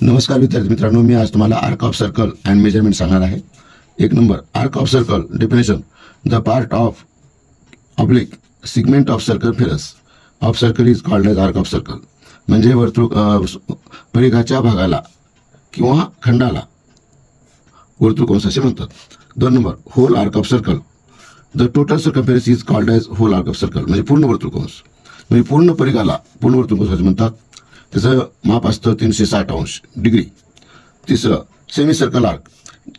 नमस्कार विद्यार्थी मित्रांनो, मी आज तुम्हाला arc of circle and measurement सांगणार आहे। एक नंबर, arc of circle definition, the part of oblique segment of circumference of circle is called as arc of circle. म्हणजे वर्तुळ परिघाच्या भागाला किंवा खंडाला वर्तुळकोन असे म्हणतात। 2 नंबर, whole arc of circle, the total circumference is called as whole arc of circle. म्हणजे पूर्ण वर्तुळकोन, म्हणजे पूर्ण परिघाला पूर्ण वर्तुळकोन असे म्हणतात। त्याचं माप असतं 360 डिग्री। तिसरं, semi circle arc,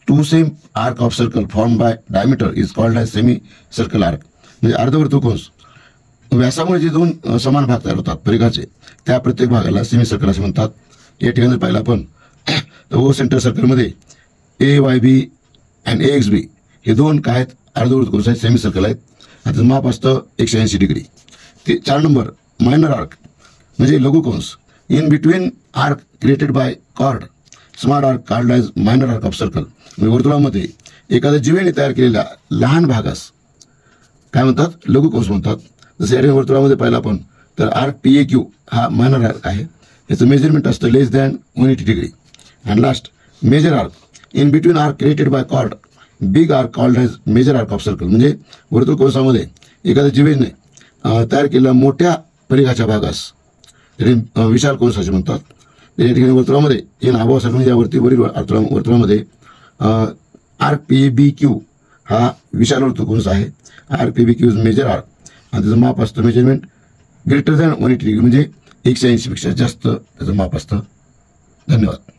to same arc of circle form by diameter is called as semi circle arc. म्हणजे अर्धवर्तुळकोन व्यासामुळे जे दोन समान भाग तयार होतात परिघाचे, त्या प्रत्येक भागाला सेमी सर्कल असे म्हणतात। या ठिकाणी पाहिलं आपण ओ सेंटर सर्कलमध्ये AYB अँड AXB हे दोन काय आहेत, अर्धवर्तुळकोन आहेत, सेमी सर्कल आहेत। त्याचं माप असतं 180 डिग्री। 4 नंबर, मायनर आर्क म्हणजे लघुकोन्स, in between arc created by chord small arc called as minor arc of circle। म्हणजे वर्तुळामध्ये एखाद्या जीवेने तयार केलेल्या लहान भागास काय म्हणतात, लघुकोन म्हणतात। जसे या वर्तुळामध्ये पाहिलं आपण तर आर्क PAQ हा मायनर आर्क आहे। याचं मेजरमेंट असतं less than 180 degree. And last, major arc, in between arc created by chord big arc called as major arc of circle. म्हणजे वर्तुळकोनामध्ये एखाद्या जीवेने तयार केलेल्या मोठ्या परिघाच्या भागास विशाल कोन असे म्हणतात। या ठिकाणी वर्तुळामध्ये हे नावासाठी म्हणजे यावरती वरील वर्तुळामध्ये आर्क PBQ हा विशाल वर्तुळकोन आहे। Arc PBQ is major arc आणि त्याचं माप असतं मेजरमेंट ग्रेटर दॅन 180 डिग्री, म्हणजे 180 पेक्षा जास्त त्याचं माप असतं। धन्यवाद।